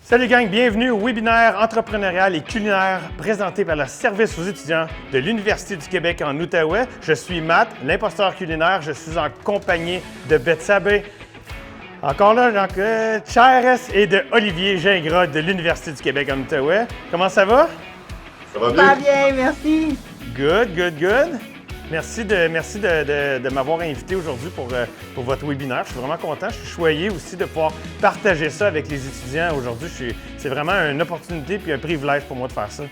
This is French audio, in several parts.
Salut gang, bienvenue au webinaire entrepreneurial et culinaire présenté par le service aux étudiants de l'Université du Québec en Outaouais. Je suis Matt, l'imposteur culinaire. Je suis en compagnie de Betsabe, encore là, Chaires et de Olivier Gingras de l'Université du Québec en Outaouais. Comment ça va? Ça va bien? Ça va bien, merci. Good. Merci de m'avoir invité aujourd'hui pour votre webinaire. Je suis vraiment content. Je suis choyé aussi de pouvoir partager ça avec les étudiants aujourd'hui. C'est vraiment une opportunité et un privilège pour moi de faire ça.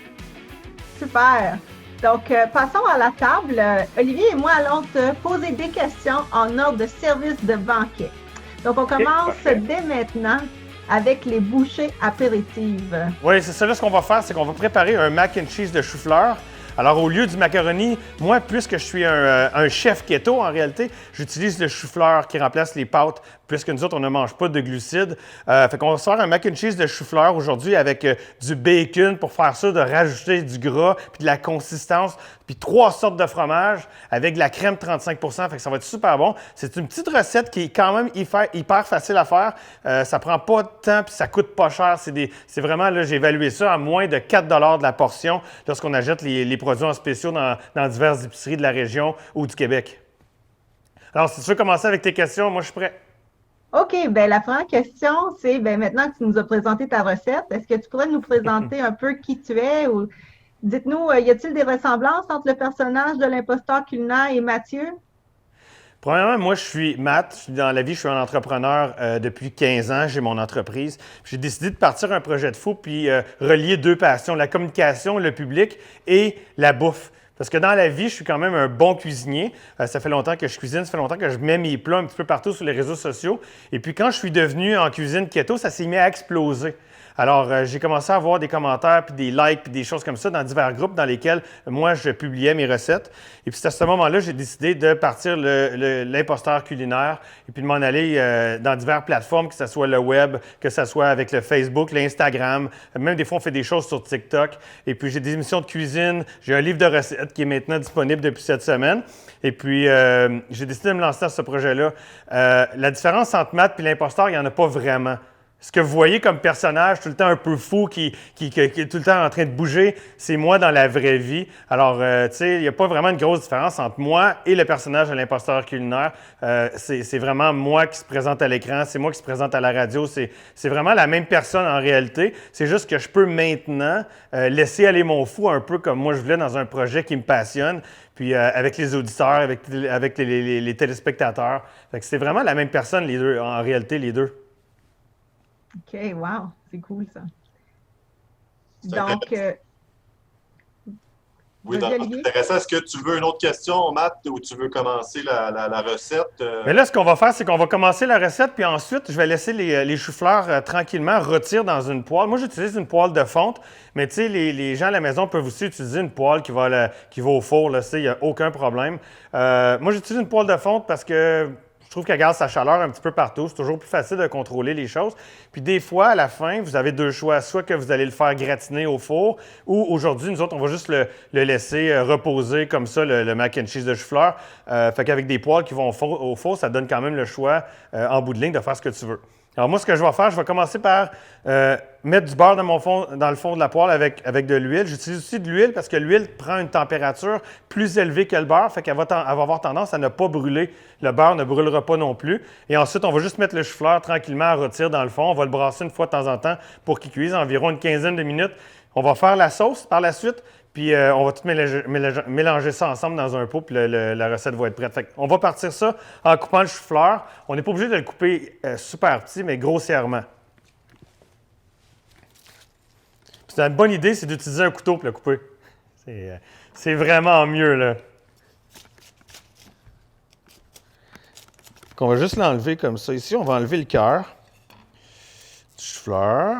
Super. Donc, passons à la table. Olivier et moi allons te poser des questions en ordre de service de banquet. Donc, on commence dès maintenant avec les bouchées apéritives. Oui, c'est ça. Là, ce qu'on va faire, c'est qu'on va préparer un mac and cheese de chou-fleur. Alors, au lieu du macaroni, moi, puisque je suis un chef keto, en réalité, j'utilise le chou-fleur qui remplace les pâtes, puisque nous autres, on ne mange pas de glucides. Fait qu'on va se faire un mac and cheese de chou-fleur aujourd'hui avec du bacon pour faire ça, de rajouter du gras, puis de la consistance, puis 3 sortes de fromage avec de la crème 35 %. Fait que ça va être super bon. C'est une petite recette qui est quand même hyper facile à faire. Ça prend pas de temps, puis ça coûte pas cher. C'est vraiment, là, j'ai évalué ça à moins de 4 $ de la portion lorsqu'on achète les produits en spéciaux dans diverses épiceries de la région ou du Québec. Alors, si tu veux commencer avec tes questions, moi, je suis prêt. OK, bien, la première question, c'est, maintenant que tu nous as présenté ta recette, est-ce que tu pourrais nous présenter un peu qui tu es ou dites-nous, y a-t-il des ressemblances entre le personnage de l'imposteur culinaire et Mathieu? Premièrement, moi, je suis Matt. Dans la vie, je suis un entrepreneur depuis 15 ans. J'ai mon entreprise. J'ai décidé de partir un projet de fou puis relier deux passions, la communication, le public et la bouffe. Parce que dans la vie, je suis quand même un bon cuisinier. Ça fait longtemps que je cuisine, ça fait longtemps que je mets mes plats un petit peu partout sur les réseaux sociaux. Et puis quand je suis devenu en cuisine keto, ça s'est mis à exploser. Alors, j'ai commencé à avoir des commentaires, puis des likes, puis des choses comme ça dans divers groupes dans lesquels moi, je publiais mes recettes. Et puis, c'est à ce moment-là, j'ai décidé de partir l'imposteur culinaire et puis de m'en aller dans diverses plateformes, que ce soit le web, que ce soit avec le Facebook, l'Instagram. Même des fois, on fait des choses sur TikTok. Et puis, j'ai des émissions de cuisine. J'ai un livre de recettes qui est maintenant disponible depuis cette semaine. Et puis, j'ai décidé de me lancer dans ce projet-là. La différence entre Matt et l'imposteur, il n'y en a pas vraiment. Ce que vous voyez comme personnage, tout le temps un peu fou, qui est tout le temps en train de bouger, c'est moi dans la vraie vie. Alors, tu sais, il n'y a pas vraiment une grosse différence entre moi et le personnage de l'imposteur culinaire. C'est vraiment moi qui se présente à l'écran, c'est moi qui se présente à la radio. C'est vraiment la même personne en réalité. C'est juste que je peux maintenant laisser aller mon fou un peu comme moi je voulais dans un projet qui me passionne. Puis avec les auditeurs, avec les téléspectateurs. Fait que c'est vraiment la même personne, les deux, en réalité, les deux. OK, wow, c'est cool ça. Donc, oui, donc, c'est intéressant. Est-ce que tu veux une autre question, Matt, ou tu veux commencer la recette? Mais là, ce qu'on va faire, c'est qu'on va commencer la recette, puis ensuite, je vais laisser les choux-fleurs tranquillement rôtir dans une poêle. Moi, j'utilise une poêle de fonte, mais tu sais, les gens à la maison peuvent aussi utiliser une poêle qui va au four, là, il n'y a aucun problème. Moi, j'utilise une poêle de fonte parce que je trouve qu'elle garde sa chaleur un petit peu partout. C'est toujours plus facile de contrôler les choses. Puis des fois, à la fin, vous avez deux choix. Soit que vous allez le faire gratiner au four, ou aujourd'hui, nous autres, on va juste le laisser reposer comme ça, le mac and cheese de chou-fleur. Fait qu'avec des poêles qui vont au four, ça donne quand même le choix, en bout de ligne, de faire ce que tu veux. Alors moi, ce que je vais faire, je vais commencer par mettre du beurre dans le fond de la poêle avec de l'huile. J'utilise aussi de l'huile parce que l'huile prend une température plus élevée que le beurre, fait qu'elle va avoir tendance à ne pas brûler. Le beurre ne brûlera pas non plus. Et ensuite, on va juste mettre le chou-fleur tranquillement à rôtir dans le fond. On va le brasser une fois de temps en temps pour qu'il cuise environ une quinzaine de minutes. On va faire la sauce par la suite. Puis on va tout mélanger ça ensemble dans un pot, puis la recette va être prête. Fait on va partir ça en coupant le chou-fleur. On n'est pas obligé de le couper super petit, mais grossièrement. C'est une bonne idée, c'est d'utiliser un couteau pour le couper. C'est vraiment mieux, là. On va juste l'enlever comme ça. Ici, on va enlever le cœur du chou-fleur.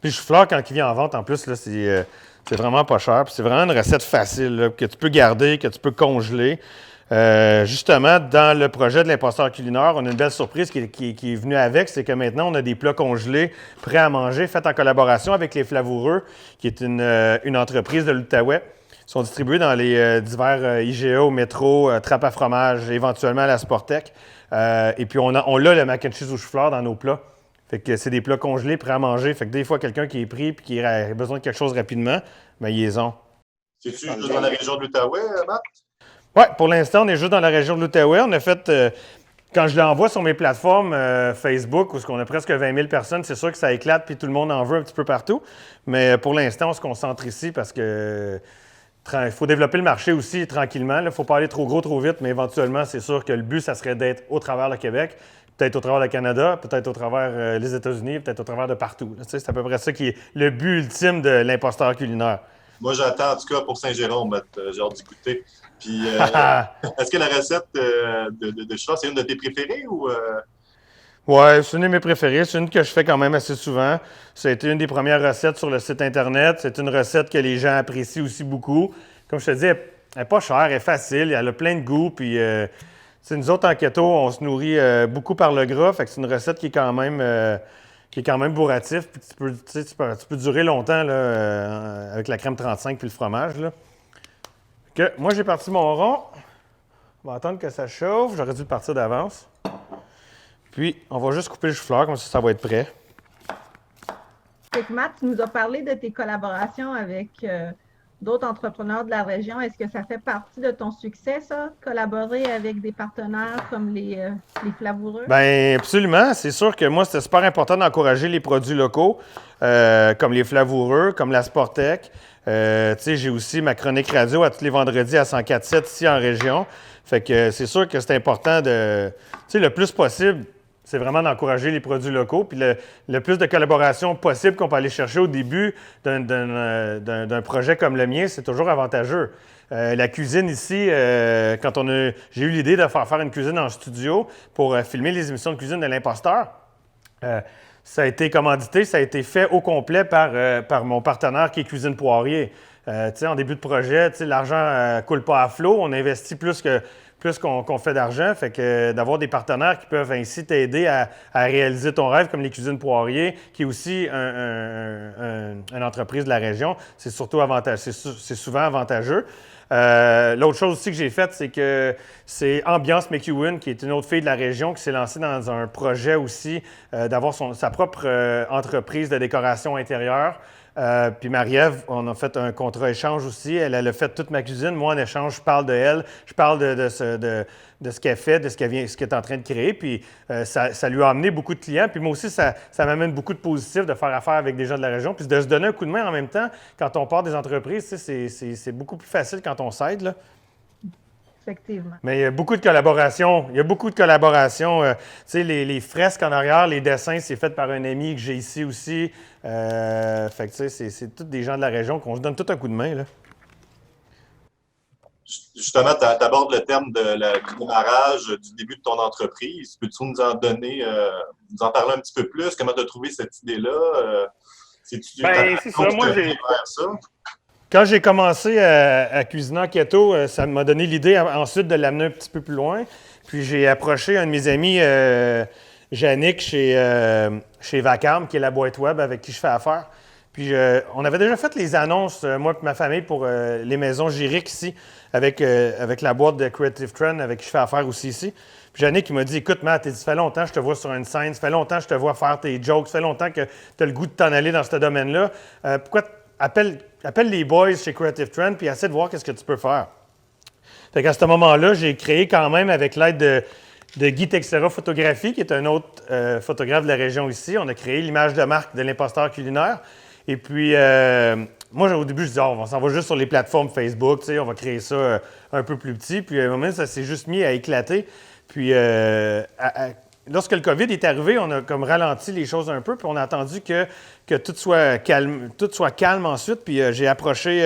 Puis le chou-fleur, quand il vient en vente, en plus, là, c'est vraiment pas cher. Puis c'est vraiment une recette facile là, que tu peux garder, que tu peux congeler. Justement, dans le projet de l'imposteur culinaire, on a une belle surprise qui est venue avec, c'est que maintenant, on a des plats congelés, prêts à manger, faits en collaboration avec Les Flavoureux, qui est une entreprise de l'Outaouais. Ils sont distribués dans les divers IGA, au métro, Trappe à fromage, éventuellement à la Sportec. Et puis, on a le mac and cheese au chou-fleur dans nos plats. Fait que c'est des plats congelés, prêts à manger. Fait que des fois, quelqu'un qui est pris et qui a besoin de quelque chose rapidement, bien, ils les ont. C'est-tu juste dans la région de l'Outaouais, Matt? Oui, pour l'instant, on est juste dans la région de l'Outaouais. On a fait, quand je l'envoie sur mes plateformes Facebook, où on a presque 20 000 personnes, c'est sûr que ça éclate puis tout le monde en veut un petit peu partout. Mais pour l'instant, on se concentre ici parce que il faut développer le marché aussi tranquillement. Il ne faut pas aller trop gros, trop vite, mais éventuellement, c'est sûr que le but, ça serait d'être au travers le Québec, peut-être au travers le Canada, peut-être au travers les États-Unis, peut-être au travers de partout. Tu sais, c'est à peu près ça qui est le but ultime de l'imposteur culinaire. Moi, j'attends en tout cas pour Saint-Jérôme, Matt. J'ai hâte d'y goûter. Puis, est-ce que la recette de chinois, c'est une de tes préférées ou. Ouais, c'est une de mes préférées. C'est une que je fais quand même assez souvent. Ça a été une des premières recettes sur le site Internet. C'est une recette que les gens apprécient aussi beaucoup. Comme je te dis, elle n'est pas chère, elle est facile, elle a plein de goût. Puis, nous autres, en keto, on se nourrit beaucoup par le gras. Fait que c'est une recette qui est quand même bourratif. Puis tu peux durer longtemps là, avec la crème 35 puis le fromage. Là. Moi, j'ai parti mon rond. On va attendre que ça chauffe. J'aurais dû le partir d'avance. Puis, on va juste couper le chou-fleur, comme ça va être prêt. Fait que Matt, tu nous as parlé de tes collaborations avec d'autres entrepreneurs de la région. Est-ce que ça fait partie de ton succès, ça, collaborer avec des partenaires comme les flavoureux? Bien, absolument. C'est sûr que moi, c'était super important d'encourager les produits locaux, comme les flavoureux, comme la Sportec. Tu sais, j'ai aussi ma chronique radio à tous les vendredis à 104.7 ici en région. Fait que c'est sûr que c'est important de, tu sais, le plus possible, c'est vraiment d'encourager les produits locaux. Puis le plus de collaboration possible qu'on peut aller chercher au début d'un projet comme le mien, c'est toujours avantageux. La cuisine ici, j'ai eu l'idée de faire une cuisine en studio pour filmer les émissions de cuisine de l'imposteur. Ça a été commandité, ça a été fait au complet par mon partenaire qui est Cuisine Poirier. En début de projet, l'argent ne coule pas à flot. On investit plus qu'on fait d'argent. Fait que d'avoir des partenaires qui peuvent ainsi t'aider à réaliser ton rêve, comme les Cuisines Poirier, qui est aussi une entreprise de la région, c'est surtout avantageux. C'est souvent avantageux. L'autre chose aussi que j'ai faite, c'est que c'est Ambiance McEwen, qui est une autre fille de la région, qui s'est lancée dans un projet aussi d'avoir sa propre entreprise de décoration intérieure. Puis Marie-Ève, on a fait un contrat échange aussi. Elle a fait toute ma cuisine. Moi, en échange, je parle de elle. Je parle de ce qu'elle fait, de ce qu'elle est en train de créer. Puis ça lui a amené beaucoup de clients. Puis moi aussi, ça m'amène beaucoup de positifs de faire affaire avec des gens de la région. Puis de se donner un coup de main en même temps. Quand on part des entreprises, c'est beaucoup plus facile quand on s'aide, là. Effectivement. Mais il y a beaucoup de collaborations. Tu sais, les fresques en arrière, les dessins, c'est fait par un ami que j'ai ici aussi. Fait que, tu sais, c'est tous des gens de la région qu'on se donne tout un coup de main, là. Justement, tu abordes le terme du démarrage, du début de ton entreprise. Peux-tu nous en parler un petit peu plus? Comment tu as trouvé cette idée-là? C'est ça. Moi, quand j'ai commencé à cuisiner en keto, ça m'a donné l'idée ensuite de l'amener un petit peu plus loin. Puis j'ai approché un de mes amis, Yannick, chez Vacarme, qui est la boîte web avec qui je fais affaire. Puis on avait déjà fait les annonces, moi et ma famille, pour les maisons Giric ici, avec la boîte de Creative Trend avec qui je fais affaire aussi ici. Puis Yannick, il m'a dit, écoute, Matt, ça fait longtemps que je te vois sur une scène, ça fait longtemps que je te vois faire tes jokes, ça fait longtemps que tu as le goût de t'en aller dans ce domaine-là. Pourquoi appelle les boys chez Creative Trend puis essaie de voir qu'est-ce que tu peux faire. Fait qu'à ce moment-là, j'ai créé quand même avec l'aide de Guy Texera Photographie, qui est un autre photographe de la région ici. On a créé l'image de marque de l'imposteur culinaire. Et puis, moi, au début, je disais, on s'en va juste sur les plateformes Facebook, on va créer ça un peu plus petit. Puis, à un moment, ça s'est juste mis à éclater. Puis, lorsque le COVID est arrivé, on a comme ralenti les choses un peu, puis on a attendu que tout soit calme ensuite. Puis j'ai approché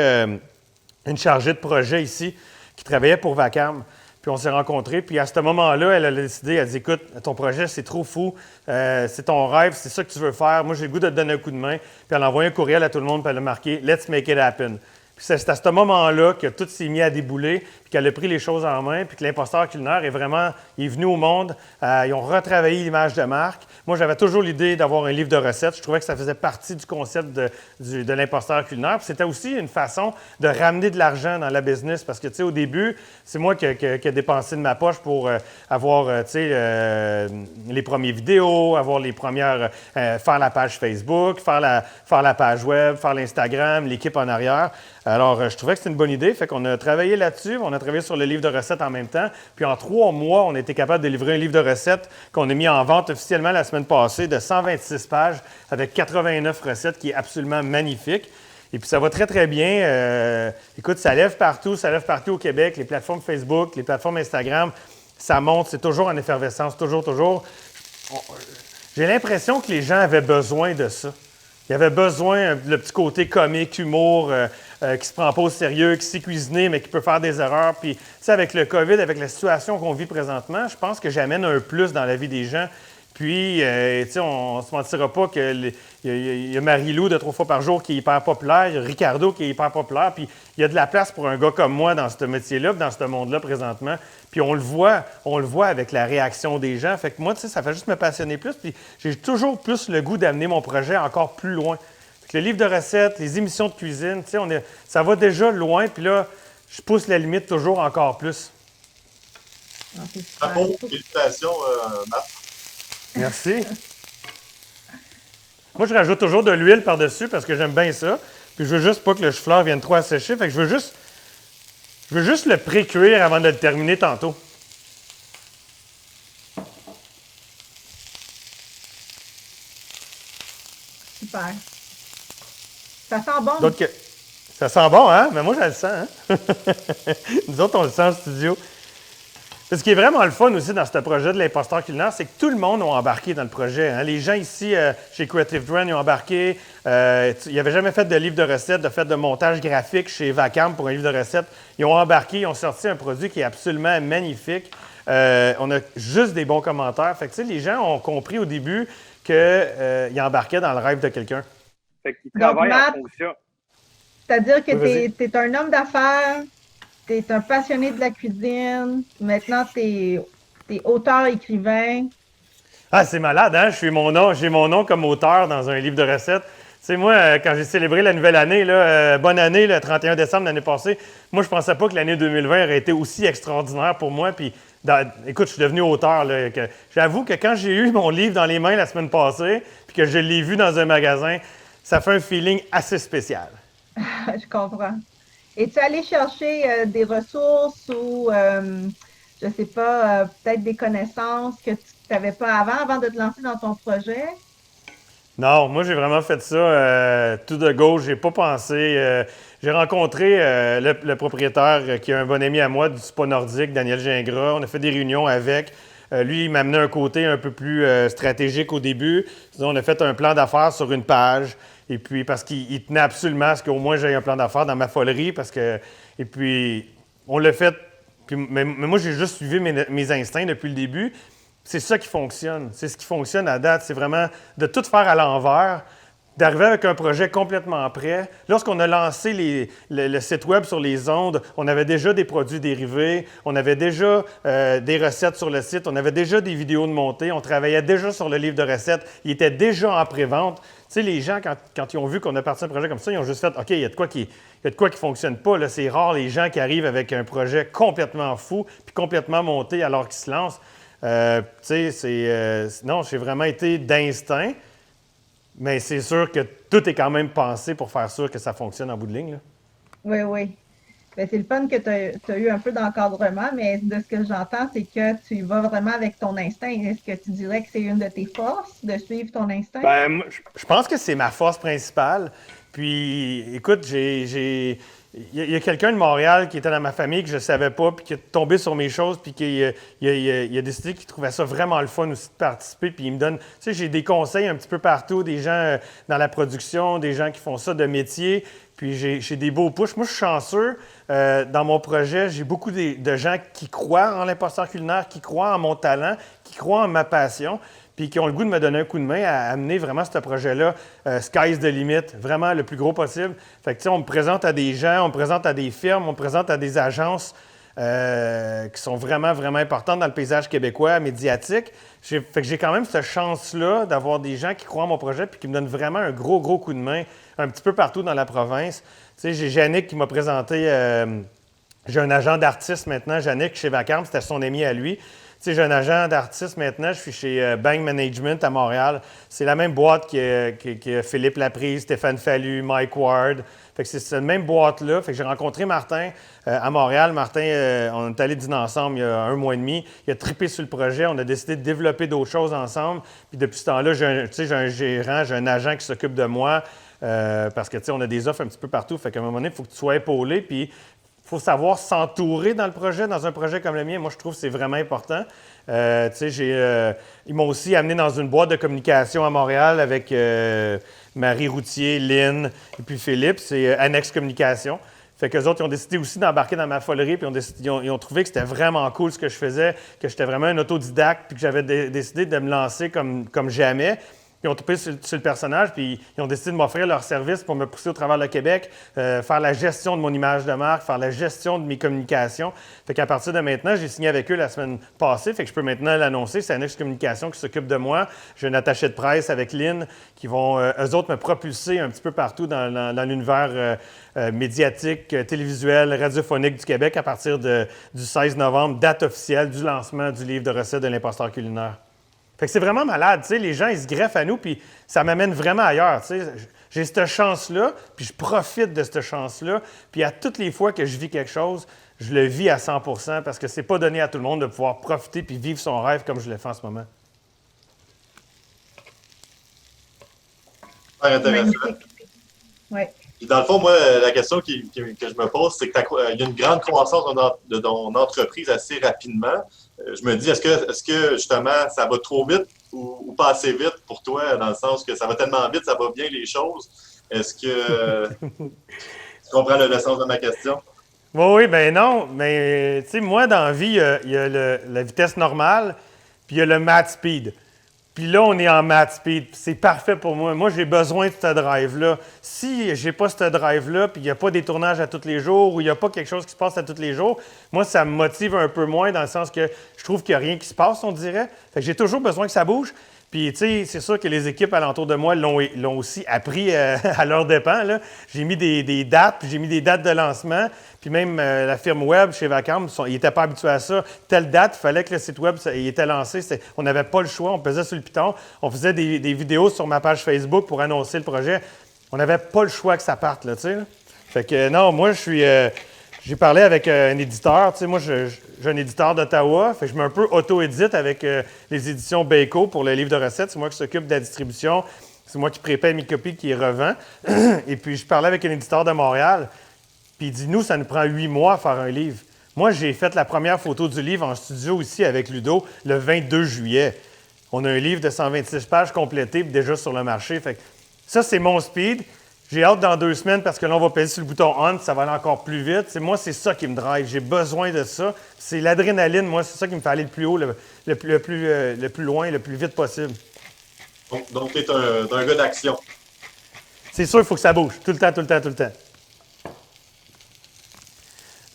une chargée de projet ici qui travaillait pour Vacarme. Puis on s'est rencontrés. Puis à ce moment-là, elle a décidé, elle a dit, écoute, ton projet, c'est trop fou. C'est ton rêve, c'est ça que tu veux faire. Moi, j'ai le goût de te donner un coup de main. Puis elle a envoyé un courriel à tout le monde, puis elle a marqué « Let's make it happen ». Puis c'est à ce moment-là que tout s'est mis à débouler. Puis qu'elle a pris les choses en main, puis que l'imposteur culinaire il est venu au monde. Ils ont retravaillé l'image de marque. Moi, j'avais toujours l'idée d'avoir un livre de recettes. Je trouvais que ça faisait partie du concept de l'imposteur culinaire. Puis c'était aussi une façon de ramener de l'argent dans la business, parce que, tu sais, au début, c'est moi qui ai dépensé de ma poche pour avoir, tu sais, les premières vidéos, avoir les premières, faire la page Facebook, faire la page web, faire l'Instagram, l'équipe en arrière. Alors, je trouvais que c'était une bonne idée. Fait qu'on a travaillé là-dessus. On a travaillé sur le livre de recettes en même temps. Puis en 3 mois, on a été capable de livrer un livre de recettes qu'on a mis en vente officiellement la semaine passée de 126 pages avec 89 recettes qui est absolument magnifique. Et puis, ça va très, très bien. Écoute, ça lève partout au Québec. Les plateformes Facebook, les plateformes Instagram, ça monte. C'est toujours en effervescence, toujours. J'ai l'impression que les gens avaient besoin de ça. Il y avait besoin le petit côté comique, humour, qui se prend pas au sérieux, qui sait cuisiner, mais qui peut faire des erreurs. Puis, tu sais, avec le COVID, avec la situation qu'on vit présentement, je pense que j'amène un plus dans la vie des gens. Puis, tu sais, on ne se mentira pas qu'il y a Marie-Lou de 3 fois par jour qui est hyper populaire, il y a Ricardo qui est hyper populaire, puis il y a de la place pour un gars comme moi dans ce métier-là, dans ce monde-là présentement. Puis on le voit avec la réaction des gens. Fait que moi, tu sais, ça fait juste me passionner plus, puis j'ai toujours plus le goût d'amener mon projet encore plus loin. Fait que le livre de recettes, les émissions de cuisine, tu sais, ça va déjà loin, puis là, je pousse la limite toujours encore plus. Bravo, félicitations, Marc. Merci. Moi, je rajoute toujours de l'huile par-dessus parce que j'aime bien ça. Puis je veux juste pas que le chou-fleur vienne trop assécher. Fait que je veux juste le pré-cuire avant de le terminer tantôt. Super. Ça sent bon. Ça sent bon, hein? Mais moi, je le sens, hein? Nous autres, on le sent en studio. Ce qui est vraiment le fun aussi dans ce projet de l'imposteur culinaire, c'est que tout le monde a embarqué dans le projet. Hein. Les gens ici, chez Creative Dren, ils ont embarqué. Ils n'avaient jamais fait de livre de recettes, de montage graphique chez Vacam pour un livre de recettes. Ils ont embarqué, ils ont sorti un produit qui est absolument magnifique. On a juste des bons commentaires. Fait que, tu sais, les gens ont compris au début qu'ils embarquaient dans le rêve de quelqu'un. Fait qu'ils travaillent Matt, en fonction. C'est-à-dire que tu es un homme d'affaires. Tu es un passionné de la cuisine. Maintenant, tu es auteur-écrivain. Ah, c'est malade, hein? J'ai mon nom comme auteur dans un livre de recettes. Tu sais, moi, quand j'ai célébré la nouvelle année, bonne année, le 31 décembre de l'année passée, moi, je pensais pas que l'année 2020 aurait été aussi extraordinaire pour moi. Puis, écoute, je suis devenu auteur. J'avoue que quand j'ai eu mon livre dans les mains la semaine passée, puis que je l'ai vu dans un magasin, ça fait un feeling assez spécial. Je comprends. Es-tu allé chercher des ressources ou, je ne sais pas, peut-être des connaissances que tu n'avais pas avant de te lancer dans ton projet? Non, moi, j'ai vraiment fait ça tout de gauche. J'ai pas pensé. J'ai rencontré le propriétaire qui est un bon ami à moi du spa nordique, Daniel Gingras. On a fait des réunions avec. Lui, il m'a amené un côté un peu plus stratégique au début. On a fait un plan d'affaires sur une page. Et puis, parce qu'il tenait absolument à ce qu'au moins j'aie un plan d'affaires dans ma folerie. Et puis, on l'a fait. Mais moi, j'ai juste suivi mes instincts depuis le début. C'est ça qui fonctionne. C'est ce qui fonctionne à date. C'est vraiment de tout faire à l'envers, d'arriver avec un projet complètement prêt. Lorsqu'on a lancé le site web sur les ondes, on avait déjà des produits dérivés, on avait déjà des recettes sur le site, on avait déjà des vidéos de montée, on travaillait déjà sur le livre de recettes, il était déjà en pré-vente. Tu sais, les gens, quand ils ont vu qu'on a parti un projet comme ça, ils ont juste fait « OK, il y a de quoi qui ne fonctionne pas. » C'est rare les gens qui arrivent avec un projet complètement fou puis complètement monté alors qu'ils se lancent. Tu sais, non, j'ai vraiment été d'instinct. Mais c'est sûr que tout est quand même pensé pour faire sûr que ça fonctionne en bout de ligne. Là. Oui, oui. Ben, c'est le fun que tu as eu un peu d'encadrement, mais de ce que j'entends, c'est que tu y vas vraiment avec ton instinct. Est-ce que tu dirais que c'est une de tes forces de suivre ton instinct? Ben, je pense que c'est ma force principale. Puis, écoute, il y a quelqu'un de Montréal qui était dans ma famille que je ne savais pas, puis qui est tombé sur mes choses, puis qui il a décidé qu'il trouvait ça vraiment le fun aussi de participer. Puis il me donne, tu sais, j'ai des conseils un petit peu partout, des gens dans la production, des gens qui font ça de métier. Puis j'ai des beaux pushs. Moi, je suis chanceux. Dans mon projet, j'ai beaucoup de gens qui croient en l'imposteur culinaire, qui croient en mon talent, qui croient en ma passion, puis qui ont le goût de me donner un coup de main à amener vraiment ce projet-là, sky's the limit, vraiment le plus gros possible. Fait que, tu sais, on me présente à des gens, on me présente à des firmes, on me présente à des agences. qui sont vraiment, vraiment importantes dans le paysage québécois, médiatique. Fait que j'ai quand même cette chance-là d'avoir des gens qui croient en mon projet puis qui me donnent vraiment un gros, gros coup de main un petit peu partout dans la province. Tu sais, j'ai Yannick qui m'a présenté... j'ai un agent d'artiste maintenant, Yannick, chez Vacarme, c'était son ami à lui. Tu sais, j'ai un agent d'artiste maintenant, je suis chez Bang Management à Montréal. C'est la même boîte que Philippe Laprise, Stéphane Fallu, Mike Ward. Fait que c'est cette même boîte-là. Fait que j'ai rencontré Martin à Montréal. Martin, on est allé dîner ensemble il y a 1 mois et demi. Il a trippé sur le projet. On a décidé de développer d'autres choses ensemble. Puis depuis ce temps-là, j'ai un gérant, j'ai un agent qui s'occupe de moi. Parce que, tu sais, on a des offres un petit peu partout. Fait qu'à un moment donné, il faut que tu sois épaulé. Puis il faut savoir s'entourer dans un projet comme le mien. Moi, je trouve que c'est vraiment important. Ils m'ont aussi amené dans une boîte de communication à Montréal avec Marie Routier, Lynn et puis Philippe. C'est Annex Communication. Fait qu'eux autres, ils ont décidé aussi d'embarquer dans ma folerie, puis ils ont trouvé que c'était vraiment cool ce que je faisais, que j'étais vraiment un autodidacte, puis que j'avais décidé de me lancer comme jamais. Ils ont trippé sur le personnage, puis ils ont décidé de m'offrir leur service pour me pousser au travers le Québec, faire la gestion de mon image de marque, faire la gestion de mes communications. Fait qu'à partir de maintenant, j'ai signé avec eux la semaine passée, fait que je peux maintenant l'annoncer. C'est Annex Communication qui s'occupe de moi. J'ai un attaché de presse avec Lynn qui vont, eux autres, me propulser un petit peu partout dans l'univers médiatique, télévisuel, radiophonique du Québec à partir du 16 novembre, date officielle du lancement du livre de recettes de l'imposteur culinaire. Fait que c'est vraiment malade, tu sais, les gens, ils se greffent à nous, puis ça m'amène vraiment ailleurs, tu sais. J'ai cette chance-là, puis je profite de cette chance-là, puis à toutes les fois que je vis quelque chose, je le vis à 100 % parce que c'est pas donné à tout le monde de pouvoir profiter puis vivre son rêve comme je le fais en ce moment. Super intéressant. Oui. Puis dans le fond, moi, la question que je me pose, c'est qu'il y a une grande croissance de ton entreprise assez rapidement. Je me dis, est-ce que justement, ça va trop vite ou pas assez vite pour toi, dans le sens que ça va tellement vite, ça va bien les choses? Est-ce que tu comprends le sens de ma question? Oui, ben non, mais tu sais, moi, dans la vie, il y a la vitesse normale, puis il y a le mat speed. Puis là, on est en mat speed. C'est parfait pour moi. Moi, j'ai besoin de ce drive-là. Si j'ai pas ce drive-là, puis il n'y a pas des tournages à tous les jours, ou il n'y a pas quelque chose qui se passe à tous les jours, moi, ça me motive un peu moins dans le sens que je trouve qu'il n'y a rien qui se passe, on dirait. Fait que j'ai toujours besoin que ça bouge. Puis, tu sais, c'est sûr que les équipes alentour de moi l'ont aussi appris à leur dépens, là. J'ai mis des dates, puis j'ai mis des dates de lancement. Puis même la firme web chez Vacarme, ils n'étaient pas habitués à ça. Telle date, il fallait que le site web il était lancé. On n'avait pas le choix, on pesait sur le piton. On faisait des vidéos sur ma page Facebook pour annoncer le projet. On n'avait pas le choix que ça parte, là, tu sais. Fait que non, moi, je suis... j'ai parlé avec un éditeur. Tu sais, moi, j'ai un éditeur d'Ottawa. Fait que je me un peu auto-édite avec les éditions Beko pour le livre de recettes. C'est moi qui s'occupe de la distribution. C'est moi qui prépare mes copies, qui les revend. Et puis, je parlais avec un éditeur de Montréal. Puis, il dit, nous, ça nous prend 8 mois à faire un livre. Moi, j'ai fait la première photo du livre en studio ici avec Ludo le 22 juillet. On a un livre de 126 pages complété déjà sur le marché. Fait que ça, c'est mon speed. J'ai hâte dans 2 semaines parce que là, on va peser sur le bouton on, ça va aller encore plus vite. Moi, c'est ça qui me drive. J'ai besoin de ça. C'est l'adrénaline, moi, c'est ça qui me fait aller le plus haut, le plus loin, le plus vite possible. Donc tu es un gars d'action. C'est sûr, il faut que ça bouge. Tout le temps, tout le temps, tout le temps.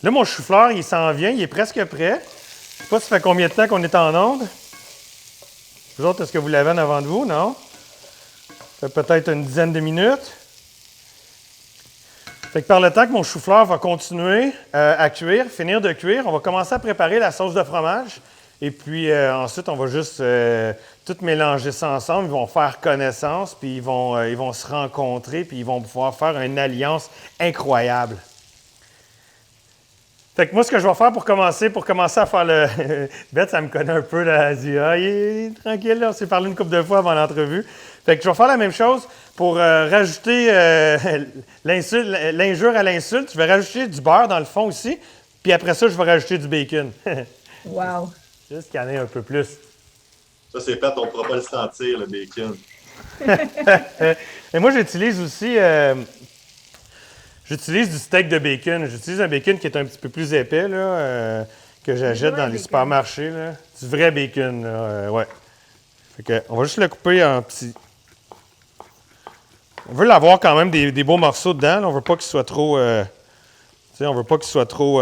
Là, mon chou-fleur, il s'en vient. Il est presque prêt. Je ne sais pas ça fait combien de temps qu'on est en onde. Vous autres, est-ce que vous l'avez en avant de vous? Non? Ça fait peut-être une dizaine de minutes. Fait que par le temps que mon chou-fleur va continuer à cuire, finir de cuire, on va commencer à préparer la sauce de fromage. Et puis ensuite, on va juste tout mélanger ça ensemble. Ils vont faire connaissance, puis ils vont se rencontrer, puis ils vont pouvoir faire une alliance incroyable. Fait que moi, ce que je vais faire pour commencer à faire le... Beth, ça me connaît un peu, là. Elle dit, ah, il est tranquille, là. On s'est parlé une couple de fois avant l'entrevue. Fait que je vais faire la même chose pour rajouter l'injure à l'insulte. Je vais rajouter du beurre dans le fond aussi. Puis après ça, je vais rajouter du bacon. Wow! Juste qu'il y en ait un peu plus. Ça, c'est fait, on ne pourra pas le sentir, le bacon. Et moi, j'utilise aussi... J'utilise du steak de bacon. J'utilise un bacon qui est un petit peu plus épais, là, que j'achète dans les supermarchés. Là. Du vrai bacon, là, ouais. Fait que, on va juste le couper en petits... On veut l'avoir quand même des beaux morceaux dedans. Là. On veut pas qu'il soit trop... on veut pas qu'il soit trop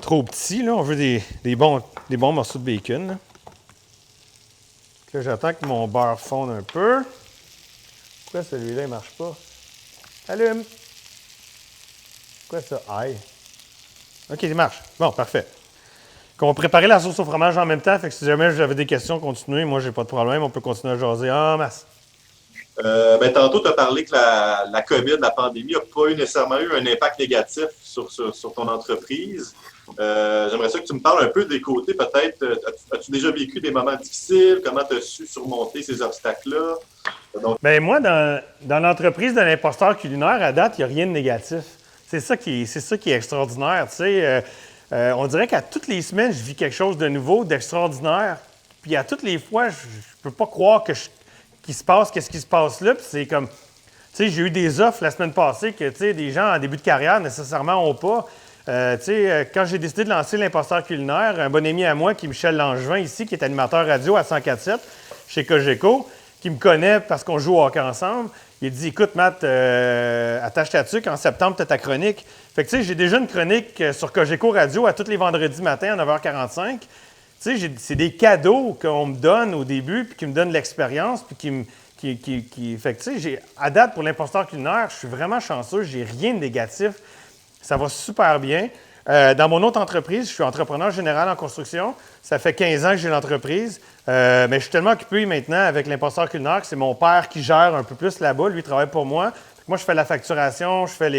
trop petit, là. On veut des bons morceaux de bacon, là. Là, j'attends que mon beurre fonde un peu. Pourquoi celui-là, il marche pas? Allume! Quoi ça? Aïe! OK, il marche. Bon, parfait. On va préparer la sauce au fromage en même temps, fait que si jamais vous avez des questions, continuez. Moi, j'ai pas de problème. On peut continuer à jaser en masse. Tantôt, tu as parlé que la COVID, la pandémie, n'a pas nécessairement eu un impact négatif sur ton entreprise. J'aimerais ça que tu me parles un peu des côtés, peut-être. As-tu déjà vécu des moments difficiles? Comment tu as su surmonter ces obstacles-là? Bien, moi, dans l'entreprise de l'imposteur culinaire, à date, il n'y a rien de négatif. C'est ça qui est extraordinaire. Tu sais, on dirait qu'à toutes les semaines, je vis quelque chose de nouveau, d'extraordinaire. Puis à toutes les fois, je ne peux pas croire qu'il se passe, qu'est-ce qui se passe là. Puis c'est comme, tu sais, j'ai eu des offres la semaine passée que, tu sais, des gens en début de carrière nécessairement n'ont pas. Tu sais, quand j'ai décidé de lancer l'imposteur culinaire, un bon ami à moi, qui est Michel Langevin ici, qui est animateur radio à 104.7 chez Cogeco, qui me connaît parce qu'on joue au hockey ensemble, il dit « Écoute, Matt, attache ta tuque, en septembre, tu as ta chronique. » Fait que, tu sais, j'ai déjà une chronique sur Cogeco Radio à tous les vendredis matin à 9h45. Tu sais, c'est des cadeaux qu'on me donne au début, puis qui me donnent l'expérience, puis Fait que, tu sais, à date, pour l'imposteur culinaire, je suis vraiment chanceux, j'ai rien de négatif. Ça va super bien. Dans mon autre entreprise, je suis entrepreneur général en construction. Ça fait 15 ans que j'ai l'entreprise. Mais je suis tellement occupé maintenant avec l'imposteur culinaire que c'est mon père qui gère un peu plus là-bas. Lui, il travaille pour moi. Moi, je fais la facturation, je fais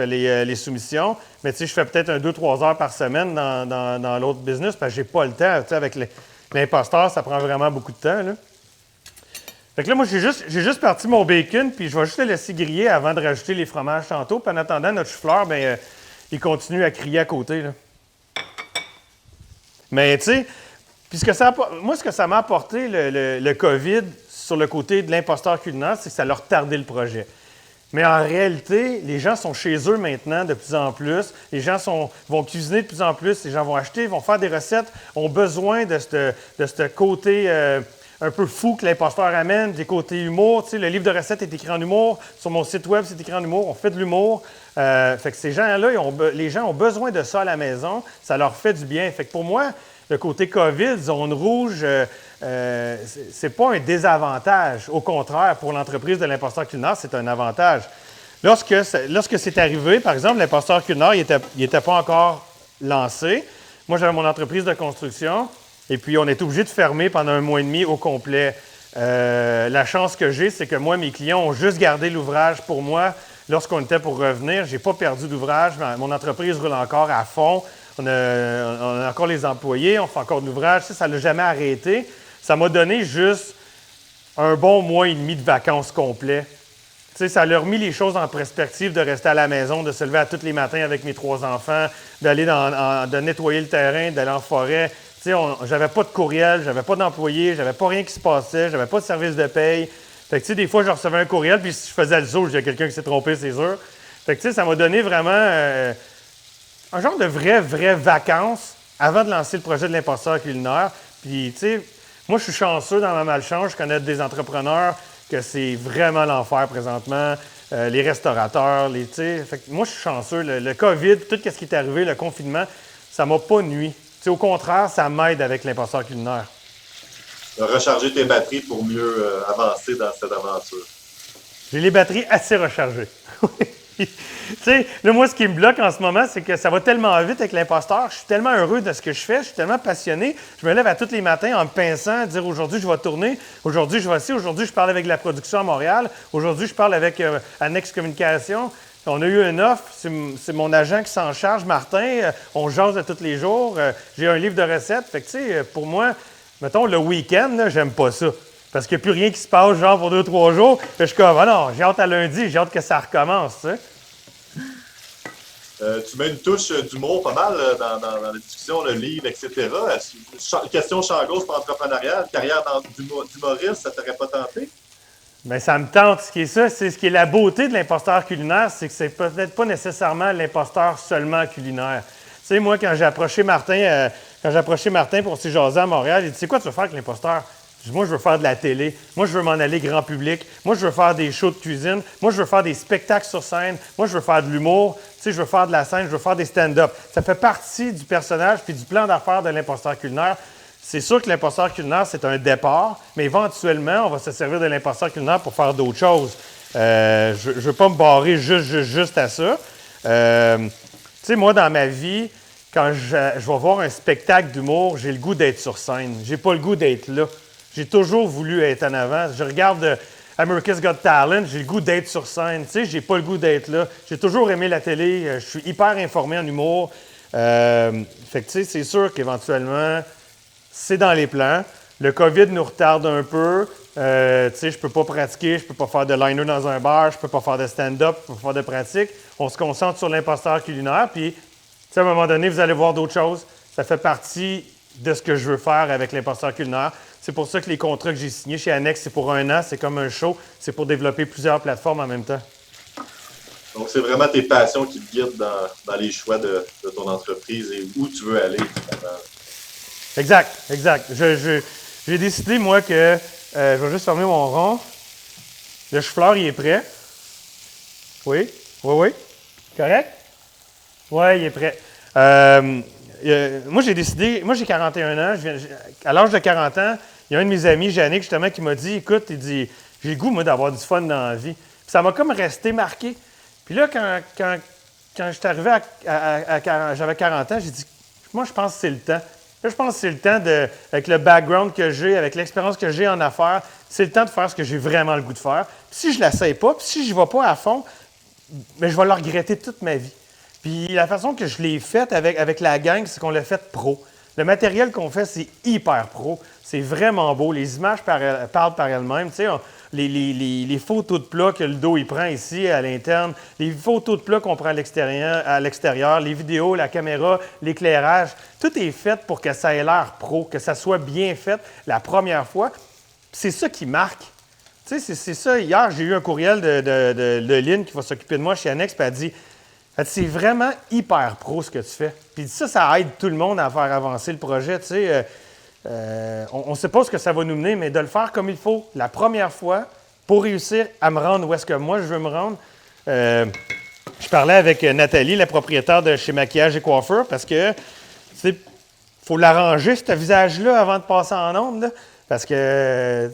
les soumissions. Mais tu sais, je fais peut-être 2-3 heures par semaine dans l'autre business parce que j'ai pas le temps. Tu sais, avec l'imposteur, ça prend vraiment beaucoup de temps, là. Fait que là, moi, j'ai juste parti mon bacon, puis je vais juste le laisser griller avant de rajouter les fromages tantôt. Puis en attendant, notre chou-fleur, bien, il continue à crier à côté, là. Mais, tu sais, puis ce que ça m'a apporté, le COVID, sur le côté de l'imposteur culinaire, c'est que ça leur retardé le projet. Mais en réalité, les gens sont chez eux maintenant de plus en plus. Les gens vont cuisiner de plus en plus. Les gens vont acheter, vont faire des recettes, ont besoin de ce côté un peu fou que l'imposteur amène, des côtés humour. Tu sais, le livre de recettes est écrit en humour. Sur mon site web, c'est écrit en humour. On fait de l'humour. Fait que ces gens-là, les gens ont besoin de ça à la maison. Ça leur fait du bien. Fait que pour moi, le côté COVID, zone rouge, c'est pas un désavantage. Au contraire, pour l'entreprise de l'imposteur culinaire, c'est un avantage. Lorsque c'est arrivé, par exemple, l'imposteur culinaire, il était pas encore lancé. Moi, j'avais mon entreprise de construction. Et puis, on est obligé de fermer pendant 1 mois et demi au complet. La chance que j'ai, c'est que moi, mes clients ont juste gardé l'ouvrage pour moi lorsqu'on était pour revenir. Je n'ai pas perdu d'ouvrage. Mon entreprise roule encore à fond. On a encore les employés, on fait encore de l'ouvrage. Ça ne l'a jamais arrêté. Ça m'a donné juste un bon mois et demi de vacances complets. Tu sais, ça a remis les choses en perspective de rester à la maison, de se lever à tous les matins avec mes 3 enfants, d'aller de nettoyer le terrain, d'aller en forêt. Tu sais, j'avais pas de courriel, j'avais pas d'employé, j'avais pas rien qui se passait, j'avais pas de service de paye. Fait que, tu sais, des fois, je recevais un courriel, puis si je faisais le saut, il y a quelqu'un qui s'est trompé, c'est sûr. Fait que, tu sais, ça m'a donné vraiment un genre de vraies vacances avant de lancer le projet de l'imposteur culinaire. Puis, tu sais, moi, je suis chanceux dans ma malchance, je connais des entrepreneurs que c'est vraiment l'enfer présentement, les restaurateurs, tu sais. Fait que moi, je suis chanceux. Le COVID, tout ce qui est arrivé, le confinement, ça m'a pas nui. T'sais, au contraire, ça m'aide avec l'imposteur culinaire. Recharger tes batteries pour mieux avancer dans cette aventure. J'ai les batteries assez rechargées. Tu sais, là, moi, ce qui me bloque en ce moment, c'est que ça va tellement vite avec l'imposteur. Je suis tellement heureux de ce que je fais. Je suis tellement passionné. Je me lève à tous les matins en me pinçant, à dire aujourd'hui, je vais tourner. Aujourd'hui, je vais ici. Aujourd'hui, je parle avec la production à Montréal. Aujourd'hui, je parle avec Annex Communication. On a eu une offre, c'est mon agent qui s'en charge, Martin. On jase de tous les jours. J'ai un livre de recettes. Fait que, tu sais, pour moi, mettons, le week-end, là, j'aime pas ça. Parce qu'il n'y a plus rien qui se passe, genre, pour 2-3 jours. Puis je suis comme, ah non, j'ai hâte à lundi, j'ai hâte que ça recommence, tu sais. Tu mets une touche d'humour pas mal dans la discussion, le livre, etc. Question champ gauche pour entrepreneurial, carrière d'humoriste, ça t'aurait pas tenté? Bien, ça me tente. C'est ce qui est la beauté de l'imposteur culinaire, c'est que c'est peut-être pas nécessairement l'imposteur seulement culinaire. Tu sais, moi, quand j'ai approché Martin pour s'y jaser à Montréal, il dit, c'est quoi tu veux faire avec l'imposteur? Je dis, moi, je veux faire de la télé. Moi, je veux m'en aller grand public. Moi, je veux faire des shows de cuisine. Moi, je veux faire des spectacles sur scène. Moi, je veux faire de l'humour. sais, je veux faire de la scène, je veux faire des stand-up. Ça fait partie du personnage puis du plan d'affaires de l'imposteur culinaire. C'est sûr que l'imposteur culinaire, c'est un départ, mais éventuellement, on va se servir de l'imposteur culinaire pour faire d'autres choses. Je ne veux pas me barrer juste à ça. Tu sais, moi, dans ma vie, quand je vais voir un spectacle d'humour, j'ai le goût d'être sur scène. J'ai pas le goût d'être là. J'ai toujours voulu être en avant. Je regarde America's Got Talent, j'ai le goût d'être sur scène. Tu sais, j'ai pas le goût d'être là. J'ai toujours aimé la télé. Je suis hyper informé en humour. Fait que, tu sais, c'est sûr qu'éventuellement, c'est dans les plans. Le COVID nous retarde un peu. Tu sais, je peux pas pratiquer, je peux pas faire de liner dans un bar, je peux pas faire de stand-up, je peux pas faire de pratique. On se concentre sur l'imposteur culinaire, puis, tu sais, à un moment donné, vous allez voir d'autres choses. Ça fait partie de ce que je veux faire avec l'imposteur culinaire. C'est pour ça que les contrats que j'ai signés chez Annex, c'est pour 1 an, c'est comme un show, c'est pour développer plusieurs plateformes en même temps. Donc, c'est vraiment tes passions qui te guident dans les choix de ton entreprise et où tu veux aller. Exact. J'ai décidé, moi, que je vais juste fermer mon rond. Le chou-fleur, il est prêt. Oui. Correct? Oui, il est prêt. Moi, j'ai décidé, moi, j'ai 41 ans. À l'âge de 40 ans, il y a un de mes amis, Yannick, justement, qui m'a dit, écoute, il dit, j'ai le goût, moi, d'avoir du fun dans la vie. Puis ça m'a comme resté marqué. Puis là, quand je suis arrivé j'avais 40 ans, j'ai dit, moi, je pense que c'est le temps. Là, je pense que c'est le temps, avec le background que j'ai, avec l'expérience que j'ai en affaires, c'est le temps de faire ce que j'ai vraiment le goût de faire. Puis si je ne l'essaye pas, puis si je n'y vais pas à fond, bien, je vais le regretter toute ma vie. Puis la façon que je l'ai faite avec la gang, c'est qu'on l'a fait pro. Le matériel qu'on fait, c'est hyper pro. C'est vraiment beau. Les images parlent par elles-mêmes. Tu sais, les photos de plat que le dos il prend ici à l'interne, les photos de plat qu'on prend à l'extérieur, les vidéos, la caméra, l'éclairage, tout est fait pour que ça ait l'air pro, que ça soit bien fait la première fois. C'est ça qui marque. Tu sais, c'est ça. Hier, j'ai eu un courriel de Lynn qui va s'occuper de moi chez Annex, puis elle dit c'est vraiment hyper pro ce que tu fais. Puis ça aide tout le monde à faire avancer le projet. Tu sais, on ne sait pas ce que ça va nous mener, mais de le faire comme il faut la première fois pour réussir à me rendre où est-ce que moi je veux me rendre. Je parlais avec Nathalie, la propriétaire de chez Maquillage et Coiffeur, parce que il faut l'arranger, ce visage-là, avant de passer en ondes. Là, parce que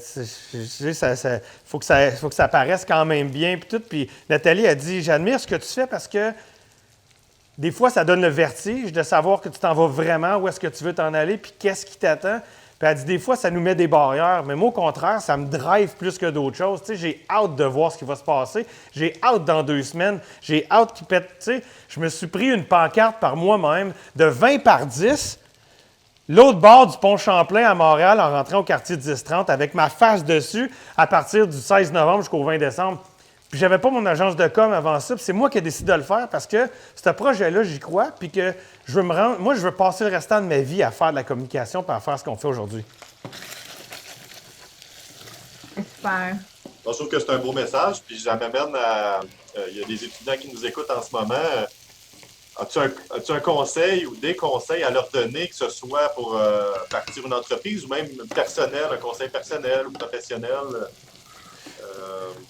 faut que ça paraisse quand même bien. Puis tout. Puis Nathalie a dit, j'admire ce que tu fais parce que des fois, ça donne le vertige de savoir que tu t'en vas vraiment, où est-ce que tu veux t'en aller, puis qu'est-ce qui t'attend. Puis elle dit, des fois, ça nous met des barrières. Mais moi, au contraire, ça me drive plus que d'autres choses. Tu sais, j'ai hâte de voir ce qui va se passer. J'ai hâte dans 2 semaines. J'ai hâte qu'il pète. Tu sais, je me suis pris une pancarte par moi-même de 20 par 10, l'autre bord du pont Champlain à Montréal en rentrant au quartier 10-30 avec ma face dessus à partir du 16 novembre jusqu'au 20 décembre. Puis j'avais pas mon agence de com avant ça, puis c'est moi qui ai décidé de le faire parce que ce projet-là, j'y crois, puis que je veux me rendre. Moi, je veux passer le restant de ma vie à faire de la communication et à faire ce qu'on fait aujourd'hui. Super. Moi, je trouve que c'est un beau message, puis ça m'amène à. Il y a des étudiants qui nous écoutent en ce moment. As-tu un conseil ou des conseils à leur donner, que ce soit pour partir une entreprise ou même personnel, un conseil personnel ou professionnel?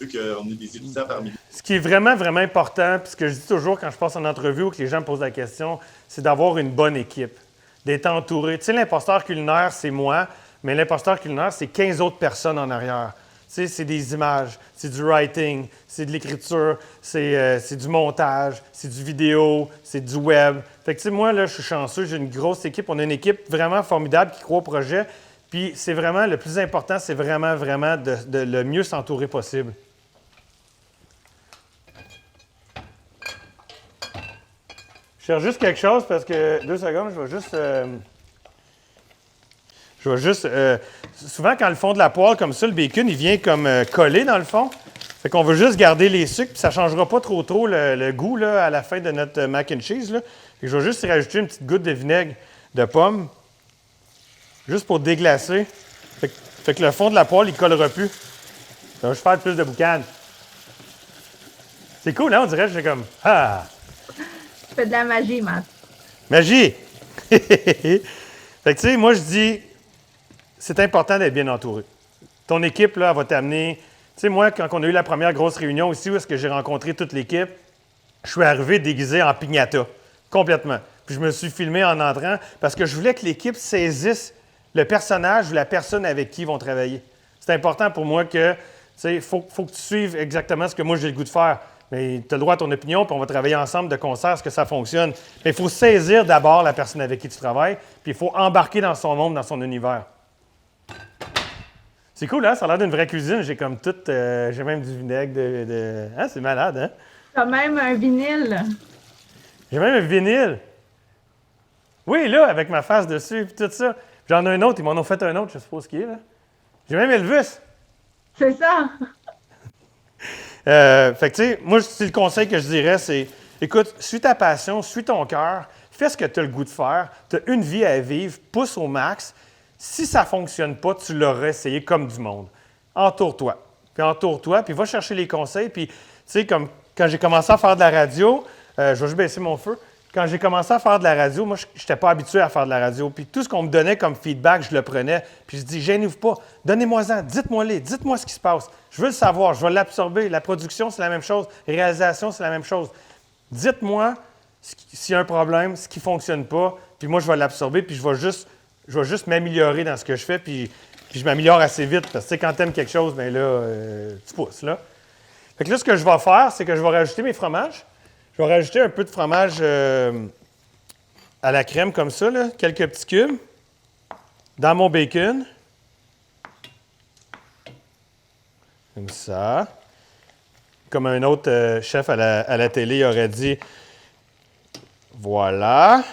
Vu qu'on est des étudiants parmi nous. Ce qui est vraiment, vraiment important, puis ce que je dis toujours quand je passe en entrevue ou que les gens me posent la question, c'est d'avoir une bonne équipe, d'être entouré. Tu sais, l'imposteur culinaire, c'est moi, mais l'imposteur culinaire, c'est 15 autres personnes en arrière. Tu sais, c'est des images, c'est du writing, c'est de l'écriture, c'est du montage, c'est du vidéo, c'est du web. Fait que, tu sais, moi, là, je suis chanceux, j'ai une grosse équipe. On a une équipe vraiment formidable qui croit au projet. Puis c'est vraiment, le plus important, c'est vraiment, vraiment de le mieux s'entourer possible. Je cherche juste quelque chose parce que, 2 secondes, je vais juste... souvent, quand le fond de la poêle comme ça, le bacon, il vient comme collé dans le fond. Fait qu'on veut juste garder les sucres, puis ça ne changera pas trop le goût là, à la fin de notre mac and cheese. Là. Et je vais juste y rajouter une petite goutte de vinaigre de pomme. Juste pour déglacer. Fait que le fond de la poêle, il ne collera plus. Je vais juste faire plus de boucan. C'est cool, hein? On dirait que j'ai comme... Ah! Tu fais de la magie, Matt. Magie! Fait que, tu sais, moi, je dis, c'est important d'être bien entouré. Ton équipe, là, elle va t'amener... Tu sais, moi, quand on a eu la première grosse réunion ici, où est-ce que j'ai rencontré toute l'équipe, je suis arrivé déguisé en piñata, complètement. Puis je me suis filmé en entrant parce que je voulais que l'équipe saisisse le personnage ou la personne avec qui ils vont travailler. C'est important pour moi que, tu sais, faut que tu suives exactement ce que moi j'ai le goût de faire. Mais tu as le droit à ton opinion, puis on va travailler ensemble de concert, est-ce que ça fonctionne. Mais il faut saisir d'abord la personne avec qui tu travailles, puis il faut embarquer dans son monde, dans son univers. C'est cool, hein? Ça a l'air d'une vraie cuisine. J'ai comme tout... j'ai même du vinaigre Hein? C'est malade, hein? T'as même un vinyle. J'ai même un vinyle. Oui, là, avec ma face dessus, puis tout ça. J'en ai un autre. Ils m'en ont fait un autre, je suppose qu'il est, là. J'ai même Elvis. C'est ça. Fait que, tu sais, moi, c'est le conseil que je dirais, c'est, écoute, suis ta passion, suis ton cœur, fais ce que tu as le goût de faire, tu as une vie à vivre, pousse au max. Si ça ne fonctionne pas, tu l'auras essayé comme du monde. Entoure-toi, puis va chercher les conseils. Puis, tu sais, comme quand j'ai commencé à faire de la radio, je vais juste baisser mon feu. Quand j'ai commencé à faire de la radio, moi, je n'étais pas habitué à faire de la radio. Puis tout ce qu'on me donnait comme feedback, je le prenais. Puis je dis, gênez-vous pas, donnez-moi-en, dites-moi ce qui se passe. Je veux le savoir, je vais l'absorber. La production, c'est la même chose. La réalisation, c'est la même chose. Dites-moi s'il y a un problème, ce qui ne fonctionne pas. Puis moi, je vais l'absorber, puis je vais juste m'améliorer dans ce que je fais. Puis je m'améliore assez vite. Parce que quand tu aimes quelque chose, bien là, tu pousses, là. Fait que là, ce que je vais faire, c'est que je vais rajouter mes fromages. Je vais rajouter un peu de fromage à la crème comme ça, là, quelques petits cubes, dans mon bacon. Comme ça. Comme un autre chef à la télé aurait dit, voilà.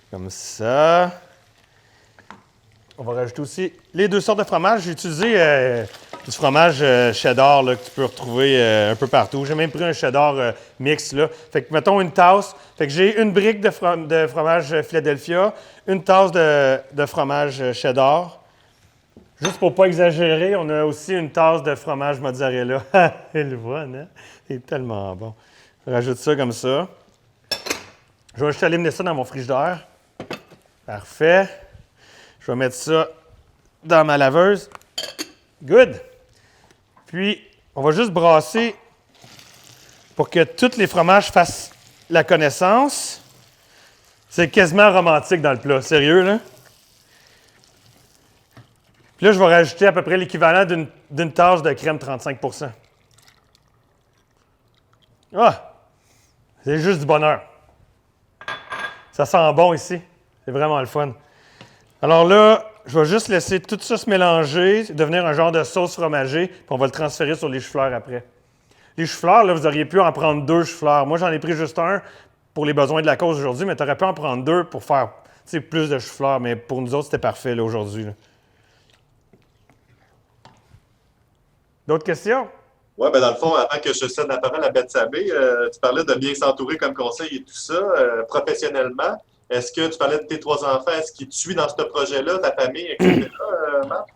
Comme ça. On va rajouter aussi les 2 sortes de fromage. J'ai utilisé du fromage cheddar là, que tu peux retrouver un peu partout. J'ai même pris un cheddar mix. Là. Fait que, mettons une tasse. Fait que j'ai une brique de fromage Philadelphia, une tasse de fromage cheddar. Juste pour ne pas exagérer, on a aussi une tasse de fromage mozzarella. Elle le voit, hein? C'est tellement bon. Je rajoute ça comme ça. Je vais juste aller mener ça dans mon frigidaire. Parfait. Je vais mettre ça dans ma laveuse. Good. Puis, on va juste brasser pour que tous les fromages fassent la connaissance. C'est quasiment romantique dans le plat. Sérieux, là? Puis là, je vais rajouter à peu près l'équivalent d'une tasse de crème 35 %. Ah! C'est juste du bonheur. Ça sent bon ici. C'est vraiment le fun. Alors là, je vais juste laisser tout ça se mélanger, devenir un genre de sauce fromagée, puis on va le transférer sur les choux-fleurs après. Les choux-fleurs, là, vous auriez pu en prendre 2 choux-fleurs. Moi, j'en ai pris juste un pour les besoins de la cause aujourd'hui, mais tu aurais pu en prendre 2 pour faire plus de choux-fleurs. Mais pour nous autres, c'était parfait là, aujourd'hui. Là. D'autres questions? Oui, bien dans le fond, avant que je cède la parole à Bethsabée, tu parlais de bien s'entourer comme conseil et tout ça, professionnellement. Est-ce que tu parlais de tes 3 enfants? Est-ce qu'ils te suivent dans ce projet-là, ta famille, etc., Marc?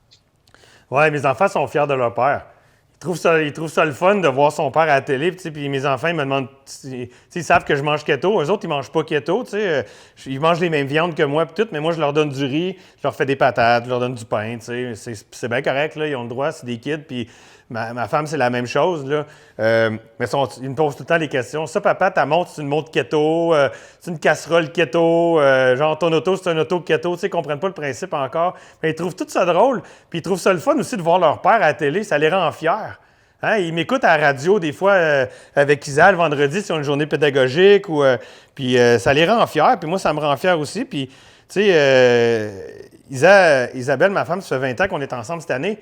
Oui, mes enfants sont fiers de leur père. Ils trouvent ça le fun de voir son père à la télé. Puis mes enfants, ils me demandent... Ils savent que je mange keto. Eux autres, ils ne mangent pas keto. Ils mangent les mêmes viandes que moi, tout, mais moi, je leur donne du riz, je leur fais des patates, je leur donne du pain. C'est bien correct. Là, ils ont le droit, c'est des kids. Puis ma femme, c'est la même chose. Là. Mais ils me posent tout le temps des questions. Ça, papa, ta montre, c'est une montre keto, c'est une casserole keto, genre ton auto, c'est un auto keto. Ils ne comprennent pas le principe encore. Mais ils trouvent tout ça drôle. Puis ils trouvent ça le fun aussi de voir leur père à la télé. Ça les rend fiers. Hein? Ils m'écoutent à la radio des fois avec Isa le vendredi sur une journée pédagogique. Puis ça les rend fiers. Puis moi, ça me rend fier aussi. Puis, tu sais, Isabelle, ma femme, ça fait 20 ans qu'on est ensemble cette année.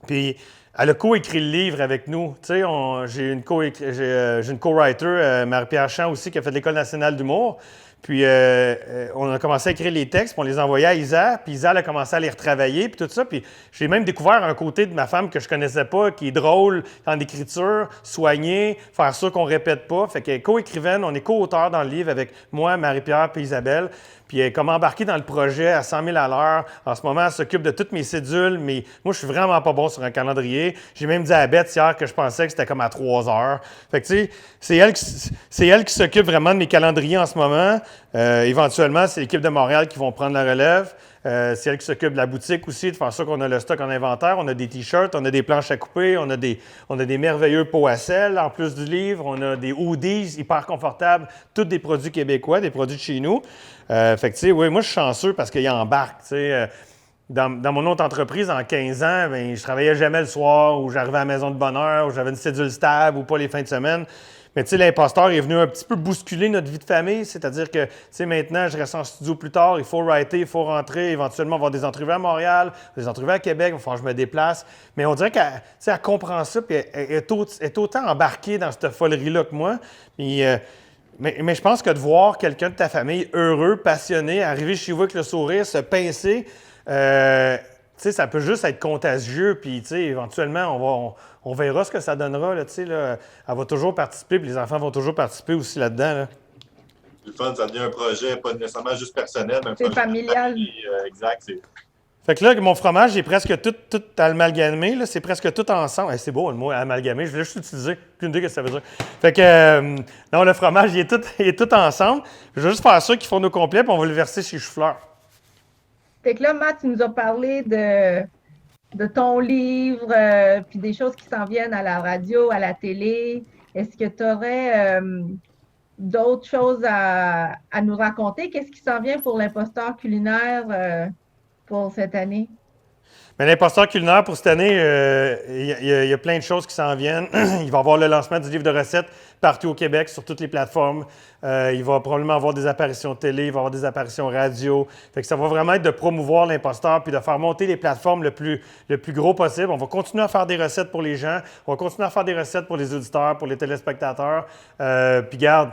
Puis, elle a co-écrit le livre avec nous. Tu sais, j'ai une co-writer, Marie-Pierre Champ aussi, qui a fait l'École nationale d'humour. Puis, on a commencé à écrire les textes, puis on les envoyait à Isa, puis Isa, elle a commencé à les retravailler, puis tout ça. Puis, j'ai même découvert un côté de ma femme que je connaissais pas, qui est drôle en écriture, soigné, faire sûr qu'on répète pas. Fait qu'elle est co-écrivaine, on est co-auteur dans le livre avec moi, Marie-Pierre, puis Isabelle. Puis elle est comme embarquée dans le projet à 100 000 à l'heure. En ce moment, elle s'occupe de toutes mes cédules, mais moi, je suis vraiment pas bon sur un calendrier. J'ai même dit à Beth hier que je pensais que c'était comme à 3 heures. Fait que, tu sais, c'est elle qui s'occupe vraiment de mes calendriers en ce moment. Éventuellement, c'est l'équipe de Montréal qui vont prendre la relève. C'est elle qui s'occupe de la boutique aussi, de faire sûr qu'on a le stock en inventaire. On a des T-shirts, on a des planches à couper, on a des merveilleux pots à sel en plus du livre. On a des hoodies hyper confortables, tous des produits québécois, des produits de chez nous. Fait que, tu sais, oui, moi, je suis chanceux parce qu'il embarque, tu sais. Dans mon autre entreprise, en 15 ans, bien, je travaillais jamais le soir ou j'arrivais à la maison de bonne heure ou j'avais une cédule stable ou pas les fins de semaine. Mais tu sais, l'imposteur est venu un petit peu bousculer notre vie de famille, c'est-à-dire que, tu sais, maintenant, je reste en studio plus tard, il faut writer, il faut rentrer, éventuellement avoir des entrevues à Montréal, des entrevues à Québec, il va falloir que je me déplace. Mais on dirait qu'elle, tu sais, elle comprend ça, puis elle est autant embarquée dans cette folerie-là que moi. Puis, mais je pense que de voir quelqu'un de ta famille heureux, passionné, arriver chez vous avec le sourire, se pincer, tu sais, ça peut juste être contagieux, puis tu sais, éventuellement, on verra ce que ça donnera, là, tu sais, là. Elle va toujours participer, puis les enfants vont toujours participer aussi là-dedans, là. Le fun, ça devient un projet pas nécessairement juste personnel, mais un C'est projet familial. de famille, exact. Fait que là, mon fromage, j'ai presque tout amalgamé, là, c'est presque tout ensemble. C'est beau, le mot amalgamé, je voulais juste l'utiliser, aucune idée ce que ça veut dire. Fait que, non, le fromage, il est tout ensemble. Je vais juste faire ça qu'ils font nos complets, puis on va le verser chez Chou-Fleur. Fait que là, Matt, tu nous as parlé de ton livre, puis des choses qui s'en viennent à la radio, à la télé. Est-ce que tu aurais d'autres choses à nous raconter? Qu'est-ce qui s'en vient pour l'imposteur culinaire pour cette année? Mais l'imposteur culinaire pour cette année, il y a plein de choses qui s'en viennent. Il va y avoir le lancement du livre de recettes partout au Québec, sur toutes les plateformes. Il va probablement avoir des apparitions télé, il va y avoir des apparitions radio. Fait que ça va vraiment être de promouvoir l'imposteur puis de faire monter les plateformes le plus gros possible. On va continuer à faire des recettes pour les gens. On va continuer à faire des recettes pour les auditeurs, pour les téléspectateurs. Puis garde,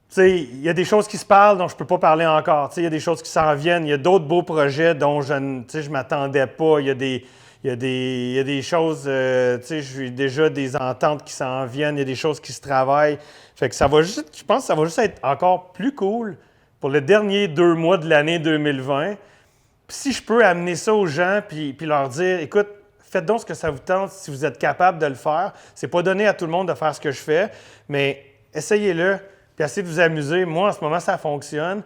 tu sais, il y a des choses qui se parlent dont je ne peux pas parler encore. Tu sais, il y a des choses qui s'en viennent. Il y a d'autres beaux projets dont je ne m'attendais pas. Il y a des choses, tu sais, j'ai déjà des ententes qui s'en viennent. Il y a des choses qui se travaillent. Fait que ça va juste, je pense que ça va juste être encore plus cool pour les derniers 2 mois de l'année 2020. Puis si je peux amener ça aux gens puis leur dire, écoute, faites donc ce que ça vous tente si vous êtes capable de le faire. C'est pas donné à tout le monde de faire ce que je fais, mais essayez-le. Puis essayez de vous amuser. Moi, en ce moment, ça fonctionne.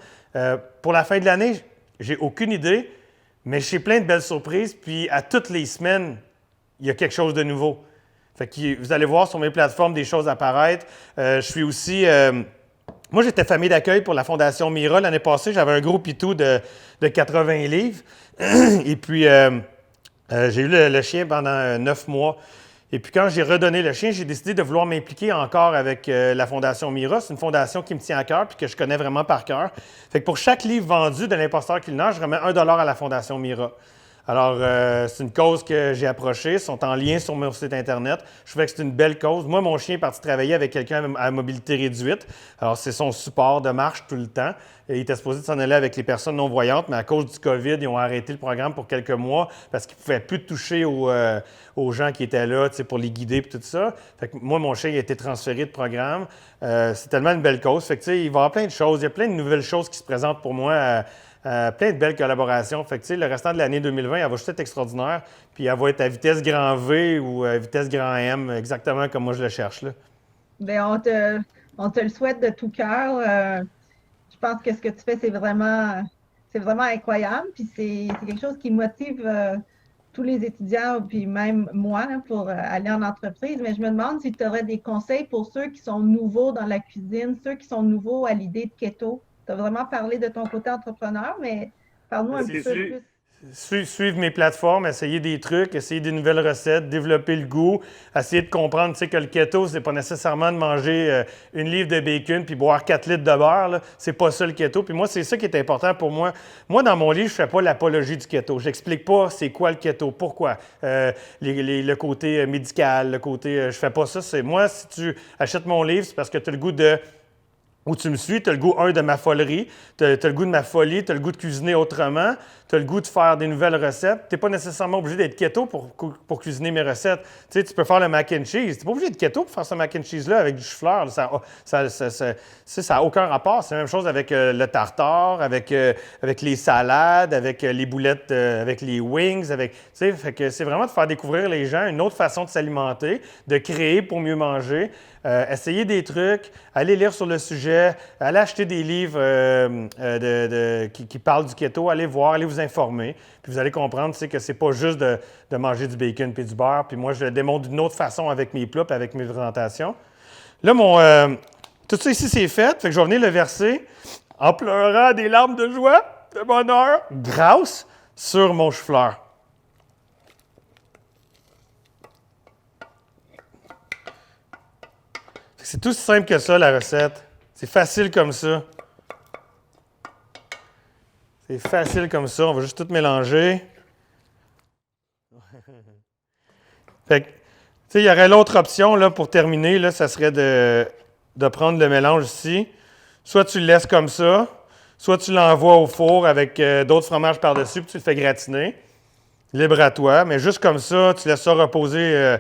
Pour la fin de l'année, j'ai aucune idée, mais j'ai plein de belles surprises. Puis à toutes les semaines, il y a quelque chose de nouveau. Fait que vous allez voir sur mes plateformes des choses apparaître. Je suis aussi... moi, j'étais famille d'accueil pour la Fondation Mira. L'année passée, j'avais un gros pitou de 80 livres. Et puis, j'ai eu le chien pendant 9 mois. Et puis quand j'ai redonné le chien, j'ai décidé de vouloir m'impliquer encore avec la Fondation Mira. C'est une fondation qui me tient à cœur puis que je connais vraiment par cœur. Fait que pour chaque livre vendu de l'imposteur culinaire, je remets 1 $ à la Fondation Mira. Alors, c'est une cause que j'ai approchée. Ils sont en lien sur mon site Internet. Je trouvais que c'est une belle cause. Moi, mon chien est parti travailler avec quelqu'un à mobilité réduite. Alors, c'est son support de marche tout le temps. Et il était supposé s'en aller avec les personnes non-voyantes, mais à cause du COVID, ils ont arrêté le programme pour quelques mois parce qu'ils ne pouvaient plus toucher aux gens qui étaient là, tu sais, pour les guider et tout ça. Fait que moi, mon chien a été transféré de programme. C'est tellement une belle cause. Fait que, tu sais, il va y avoir plein de choses. Il y a plein de nouvelles choses qui se présentent pour moi. Plein de belles collaborations. Fait que, tu sais, le restant de l'année 2020, elle va juste être extraordinaire. Puis elle va être à vitesse grand V ou à vitesse grand M, exactement comme moi je le cherche, là. Bien, on te le souhaite de tout cœur. Je pense que ce que tu fais, c'est vraiment incroyable. Puis c'est quelque chose qui motive tous les étudiants, puis même moi, là, pour aller en entreprise. Mais je me demande si tu aurais des conseils pour ceux qui sont nouveaux dans la cuisine, ceux qui sont nouveaux à l'idée de keto. Tu as vraiment parlé de ton côté entrepreneur, mais parle-nous un petit peu plus. Suivre mes plateformes, essayer des trucs, essayer des nouvelles recettes, développer le goût, essayer de comprendre, tu sais, que le keto, c'est pas nécessairement de manger 1 livre de bacon puis boire 4 litres de beurre, là. C'est pas ça le keto. Puis moi, c'est ça qui est important pour moi. Moi, dans mon livre, je fais pas l'apologie du keto. J'explique pas c'est quoi le keto, pourquoi, le côté médical, le côté... je fais pas ça. C'est moi, si tu achètes mon livre, c'est parce que tu as le goût de... Où tu me suis, tu as le goût, de ma folerie, tu as le goût de ma folie, tu as le goût de cuisiner autrement, tu as le goût de faire des nouvelles recettes. Tu n'es pas nécessairement obligé d'être keto pour cuisiner mes recettes. Tu sais, tu peux faire le mac and cheese. Tu n'es pas obligé d'être keto pour faire ce mac and cheese-là avec du chou-fleur. Ça n'a aucun rapport. C'est la même chose avec le tartare, avec les salades, avec les boulettes, avec les wings. Fait que c'est vraiment de faire découvrir les gens une autre façon de s'alimenter, de créer pour mieux manger. Essayer des trucs, aller lire sur le sujet, projet, allez acheter des livres qui parlent du keto, allez voir, allez vous informer. Puis vous allez comprendre que c'est pas juste de manger du bacon puis du beurre. Puis moi, je le démontre d'une autre façon avec mes plats puis avec mes présentations. Là, tout ça ici, c'est fait. Fait que je vais venir le verser en pleurant des larmes de joie, de bonheur, grâce sur mon chou-fleur. C'est tout aussi simple que ça, la recette. C'est facile comme ça. C'est facile comme ça. On va juste tout mélanger. Fait que, tu sais, il y aurait l'autre option, là, pour terminer, là, ça serait de prendre le mélange ici. Soit tu le laisses comme ça, soit tu l'envoies au four avec d'autres fromages par-dessus, puis tu le fais gratiner. Libre à toi. Mais juste comme ça, tu laisses ça reposer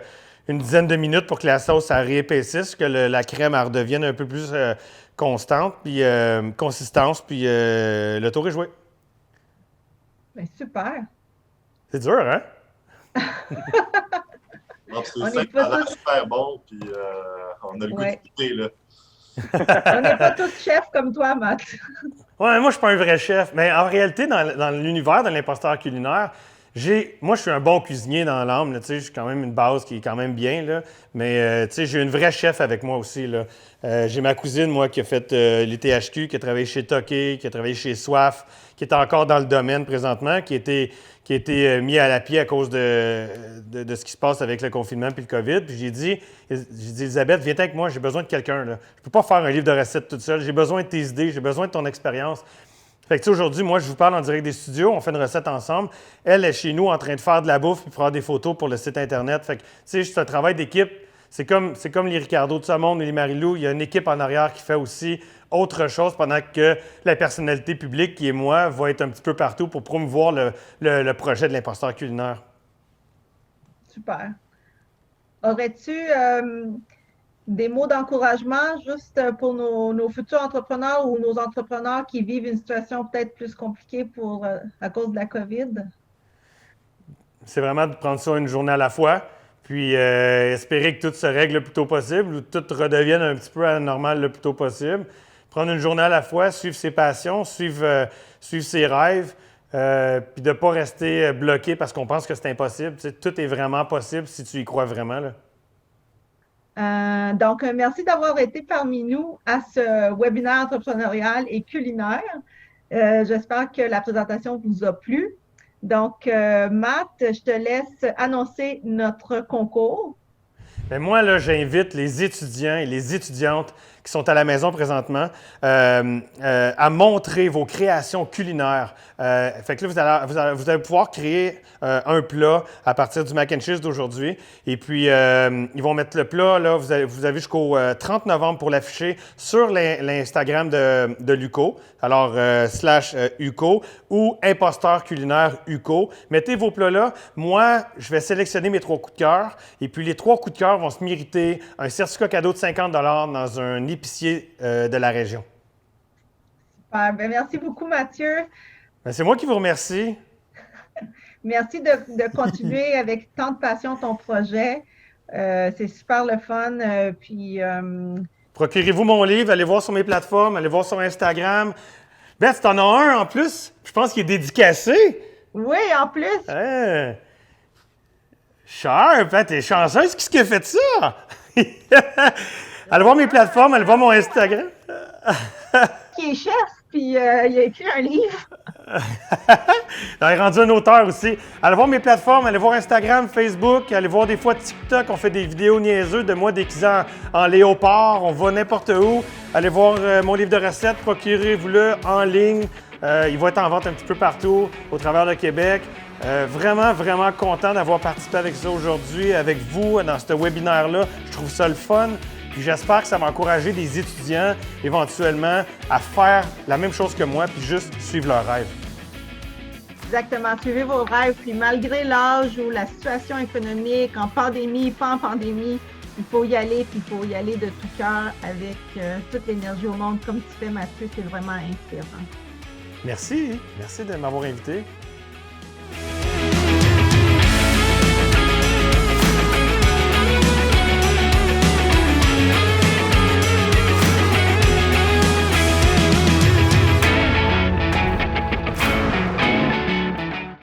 une dizaine de minutes pour que la sauce ça réépaississe, que la crème elle redevienne un peu plus constante, puis consistance, puis le tour est joué. Bien, super. C'est dur, hein? Non, c'est On simple, est pas ça a l'air tous- super bon, puis on a le goût Ouais. de goûter, là. On n'est pas tous chefs comme toi, Matt. Ouais, moi, je suis pas un vrai chef. Mais en réalité, dans l'univers de l'imposteur culinaire, moi, je suis un bon cuisinier dans l'âme. Là, tu sais, j'ai quand même une base qui est quand même bien. Là, mais tu sais, j'ai une vraie chef avec moi aussi. Là. J'ai ma cousine, moi, qui a fait les THQ, qui a travaillé chez Toqué, qui a travaillé chez Soif, qui est encore dans le domaine présentement, qui a été mis à la pied à cause de ce qui se passe avec le confinement puis le COVID. Puis j'ai dit, Elisabeth, viens avec moi, j'ai besoin de quelqu'un. Là. Je ne peux pas faire un livre de recettes toute seule. J'ai besoin de tes idées, j'ai besoin de ton expérience. Fait que, tu sais, aujourd'hui, moi, je vous parle en direct des studios, on fait une recette ensemble. Elle est chez nous en train de faire de la bouffe puis faire des photos pour le site Internet. Fait que, tu sais, c'est un travail d'équipe. C'est comme les Ricardo de ce monde et les Marilou. Il y a une équipe en arrière qui fait aussi autre chose pendant que la personnalité publique, qui est moi, va être un petit peu partout pour promouvoir le projet de l'imposteur culinaire. Super. Aurais-tu des mots d'encouragement juste pour nos futurs entrepreneurs ou nos entrepreneurs qui vivent une situation peut-être plus compliquée à cause de la COVID? C'est vraiment de prendre ça une journée à la fois, puis espérer que tout se règle le plus tôt possible ou tout redevienne un petit peu à la normale le plus tôt possible. Prendre une journée à la fois, suivre ses passions, suivre ses rêves, puis de ne pas rester bloqué parce qu'on pense que c'est impossible. Tu sais, tout est vraiment possible si tu y crois vraiment, là. Donc, merci d'avoir été parmi nous à ce webinaire entrepreneurial et culinaire. J'espère que la présentation vous a plu. Donc, Matt, je te laisse annoncer notre concours. Bien, moi, là, j'invite les étudiants et les étudiantes qui sont à la maison présentement à montrer vos créations culinaires. Fait que là, vous allez pouvoir créer un plat à partir du mac and cheese d'aujourd'hui. Et puis, ils vont mettre le plat, là, vous avez jusqu'au 30 novembre pour l'afficher sur l'Instagram de l'UCO, alors /UCO ou imposteur culinaire UCO. Mettez vos plats là. Moi, je vais sélectionner mes 3 coups de cœur. Et puis, les 3 coups de cœur vont se mériter un certificat cadeau de 50 $ dans un épicier de la région. Super. Bien, merci beaucoup, Mathieu. Bien, c'est moi qui vous remercie. Merci de continuer avec tant de passion ton projet. C'est super le fun. Procurez-vous mon livre, allez voir sur mes plateformes, allez voir sur Instagram. Beth, t'en as un en plus, je pense qu'il est dédicacé. Oui, en plus. Hein? Sharp, hein, t'es chanceuse, qu'est-ce qui a fait ça? Allez voir mes plateformes, allez voir mon Instagram. Qui est chef, puis il a écrit un livre. Il est rendu un auteur aussi. Allez voir mes plateformes, allez voir Instagram, Facebook, allez voir des fois TikTok, on fait des vidéos niaiseuses de moi déguisé en léopard, on va n'importe où. Allez voir mon livre de recettes, procurez-vous-le en ligne. Il va être en vente un petit peu partout au travers de Québec. Vraiment, vraiment content d'avoir participé avec ça aujourd'hui, avec vous, dans ce webinaire-là. Je trouve ça le fun. Puis j'espère que ça va encourager des étudiants éventuellement à faire la même chose que moi, puis juste suivre leurs rêves. Exactement, suivez vos rêves. Puis malgré l'âge ou la situation économique, en pandémie, pas en pandémie, il faut y aller, puis il faut y aller de tout cœur avec toute l'énergie au monde, comme tu fais, Mathieu, c'est vraiment inspirant. Merci de m'avoir invité.